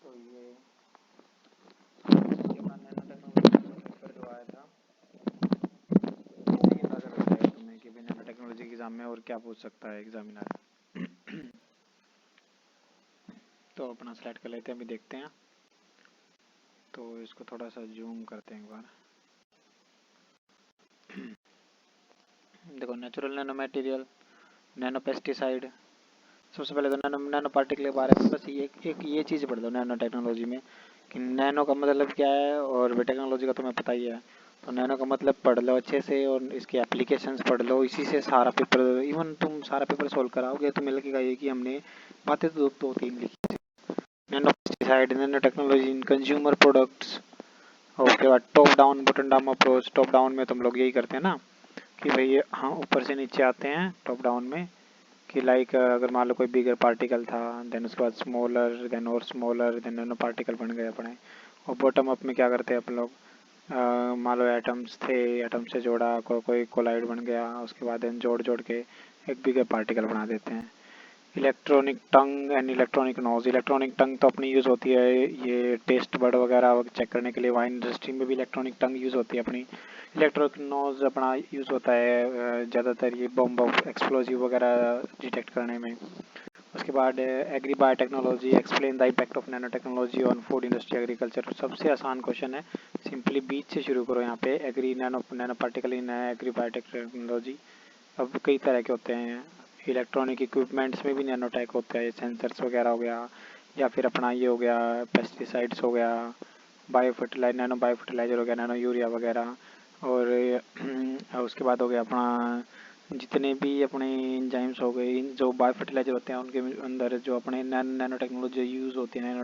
तो ये अपना नैनो टेक्नोलॉजी का पेपर जो आया था, इससे ही अंदाजा लग जाएगा तुम्हें कि भाई नैनो टेक्नोलॉजी के एग्जाम में और क्या पूछ सकता है एग्जामिनर। तो अपना सेलेक्ट कर लेते हैं, अभी देखते हैं। तो इसको थोड़ा सा जूम करते हैं एक बार। देखो, natural nano material, nano pesticide. सबसे पहले तो नैनो पार्टिकल के बारे में बस एक ये चीज़ पढ़ दो नैनो टेक्नोलॉजी में कि नैनो का मतलब क्या है, और टेक्नोलॉजी का तुम्हें पता ही है। तो नैनो का मतलब पढ़ लो अच्छे से और इसके एप्लीकेशंस पढ़ लो, इसी से सारा पेपर, इवन तुम सारा पेपर सोल्व कराओगे तुम्हें लगेगा ये कि हमने बातें तो दो तीन लिखी थी। Nano pesticide, nano technology in consumer products, और उसके बाद top down button down approach. Top down में तुम लोग यही करते हैं ना कि भाई हाँ ऊपर से नीचे आते हैं टॉप डाउन में, कि लाइक अगर मान लो कोई बिगर पार्टिकल था, देन उसके बाद स्मॉलर, देन और स्मॉलर, देन नैनो पार्टिकल बन गए अपने। और बॉटम अप में क्या करते हैं अपन लोग, मान लो एटम्स थे, एटम से जोड़ा कोई कोलाइड बन गया, उसके बाद देन जोड़ जोड़ के एक बिगर पार्टिकल बना देते हैं। Electronic tongue and electronic nose. Electronic tongue तो अपनी यूज़ होती है ये टेस्ट बर्ड वगैरह चेक करने के लिए, वाइन इंडस्ट्री में भी इलेक्ट्रॉनिक टंग यूज़ होती है अपनी। इलेक्ट्रॉनिक नोज अपना यूज़ होता है ज़्यादातर ये बॉम्ब एक्सप्लोजिव वगैरह डिटेक्ट करने में। उसके बाद agri biotechnology, explain the impact of nano technology on food industry agriculture. सबसे आसान क्वेश्चन है, सिंपली बीच से शुरू करो यहाँ पे। Agri nano particle in agri biotechnology. अब कई तरह के होते हैं, इलेक्ट्रॉनिक इक्विपमेंट्स में भी नैनो टेक होता है, सेंसर्स वगैरह हो गया, या फिर अपना ये हो गया पेस्टिसाइड्स हो गया, नैनो बायो फर्टिलाइजर हो गया, नैनो यूरिया वगैरह। और उसके बाद हो गया अपना जितने भी अपने इंजाइम्स हो गए, जो बायो फर्टिलाइजर होते हैं उनके अंदर जो अपने नैनो टेक्नोलॉजी यूज़ होती है, नैनो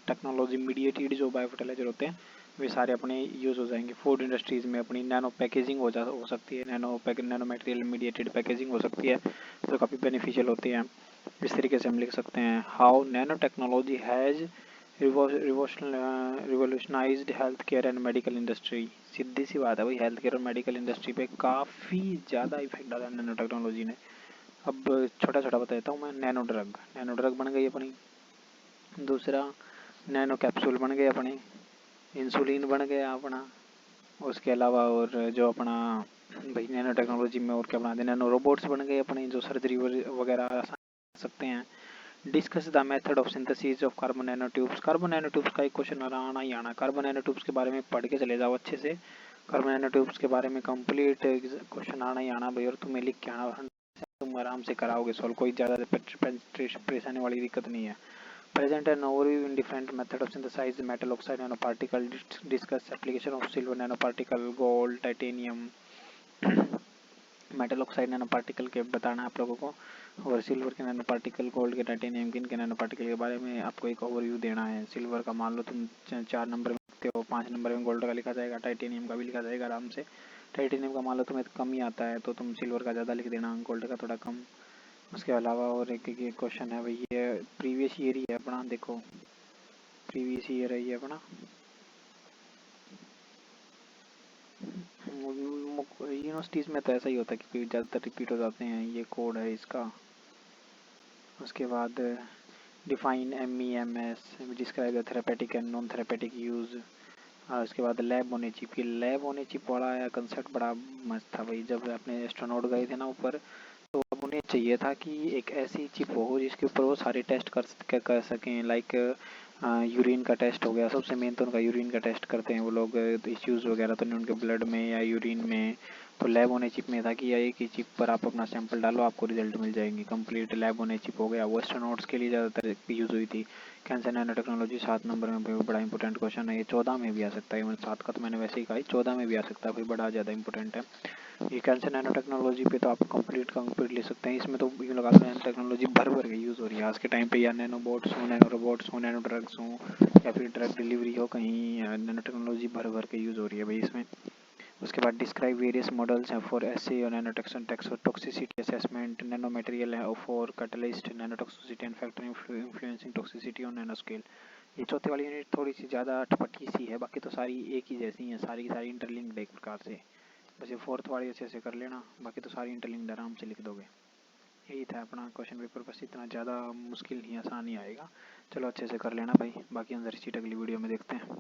टेक्नोलॉजी मीडिएटेड जो बायो फर्टिलाइजर होते हैं वे सारे अपने यूज़ हो जाएंगे। फूड इंडस्ट्रीज़ में अपनी नैनो पैकेजिंग हो सकती है, नैनो मटेरियल मीडिएटेड पैकेजिंग हो सकती है, जो काफ़ी बेनिफिशियल होती है। इस तरीके से हम लिख सकते हैं, how nano technology has revolutionised health care and medical industry. सीधी सी बात है भाई, हेल्थ केयर और मेडिकल इंडस्ट्री पे काफ़ी ज़्यादा इफेक्ट डाला है नैनो टेक्नोलॉजी ने। अब छोटा छोटा बता देता हूँ मैं। नैनो ड्रग बन गई अपनी। दूसरा, नैनो कैप्सूल बन गए अपने, इंसुलिन बन गया अपना। उसके अलावा और जो अपना भाई नैनो टेक्नोलॉजी में और क्या बना दें, नैनो रोबोट्स बन गए अपने, जो सर्जरी वगैरह आसान कर सकते हैं। Discuss the method of synthesis of carbon nano tubes. Carbon nano tubes का एक क्वेश्चन आना ही आना। कार्बन नैनो ट्यूब्स के बारे में पढ़ के चले जाओ अच्छे से। कार्बन नैनो ट्यूब्स के बारे में कंप्लीट क्वेश्चन आना ही आना भाई, और तुम्हें लिख के आना, तुम आराम से कराओगे सॉल्व, कोई ज़्यादा परेशानी वाली दिक्कत नहीं है। Present an overview in different method of synthesize metal oxide nanoparticle. Discuss application of silver nanoparticle, gold, titanium, metal oxide nano particle के बताना है आप लोगों को, और सिल्वर के नैनो पार्टिकल, गोल्ड के, टाइटेनियम के, इनके नैनो पार्टिकल के बारे में आपको एक ओवरव्यू देना है। सिल्वर का मान लो तुम 4 नंबर में लिखते हो, 5 नंबर में गोल्ड का लिखा जाएगा, टाइटेनियम का भी लिखा जाएगा आराम से। टाइटेनियम का मान लो तुम्हें कम ही आता है तो तुम सिल्वर का ज़्यादा लिख देना, गोल्ड का थोड़ा कम। उसके अलावा और एक क्वेश्चन है भाई, ये प्रीवियस ईयर ही है अपना, देखो प्रीवियस ईयर है ये अपना। यूनिवर्सिटीज़ में तो ऐसा ही होता है कि ज़्यादातर रिपीट हो जाते हैं, ये कोड है इसका। उसके बाद define MEMS, describe the therapeutic and non therapeutic use. उसके बाद लैब ऑन ए चिप की, लैब ऑन ए चिप वाला कंसेप्ट बड़ा मस्त था भाई। जब अपने एस्ट्रोनॉट गए थे ना ऊपर, तो अब उन्हें चाहिए था कि एक ऐसी चिप हो जिसके ऊपर वो सारे टेस्ट कर सकें, लाइक यूरिन का टेस्ट हो गया, सबसे मेन तो उनका यूरिन का टेस्ट करते हैं वो लोग, इश्यूज़ वगैरह तो नहीं उनके ब्लड में या यूरिन में। तो लैब ऑन ए चिप में था कि एक ही चिप पर आप अपना सैंपल डालो, आपको रिजल्ट मिल जाएंगे। Complete lab on a chip हो गया, वो एस्ट्रोनॉट्स के लिए ज़्यादातर यूज़ हुई थी। कैंसर नैनो टेक्नोलॉजी 7 नंबर में भाई, बड़ा इंपॉर्टेंट क्वेश्चन है ये। 14 में भी आ सकता है, 7 का तो मैंने वैसे ही कहा, 14 में भी आ सकता है भाई, बड़ा ज़्यादा इंपॉर्टेंट है ये। कैंसर नैनो टेक्नोलॉजी पे तो आप कंप्लीट ले सकते हैं। इसमें तो यूँ लगा लो नैनो टेक्नोलॉजी भर भर के यूज़ हो रही है आज के टाइम पे, या नैनो बोट्स हो, नैनो रोबोट्स हो, नैनो ड्रग्स हो, या फिर ड्रग डिलीवरी हो, कहीं नैनो टेक्नोलॉजी भर भर के यूज़ हो रही है भाई इसमें। उसके बाद डिस्क्राइब वेरियस मॉडल्स हैं फॉर एसए और nano toxicity assessment, nano material है for catalyst, nano toxicity and factor influencing toxicity on nano scale. ये चौथी वाली यूनिट थोड़ी सी ज़्यादा अटपटी सी है, बाकी तो सारी एक ही जैसी हैं, सारी की सारी इंटरलिंक्ड एक प्रकार से। बस ये 4th वाली अच्छे से कर लेना, बाकी तो सारी इंटरलिंक्ड आराम से लिख दोगे। यही था अपना क्वेश्चन पेपर, बस इतना ज़्यादा मुश्किल नहीं, आसान ही आएगा। चलो अच्छे से कर लेना भाई, बाकी अंदर चीट अगली वीडियो में देखते हैं।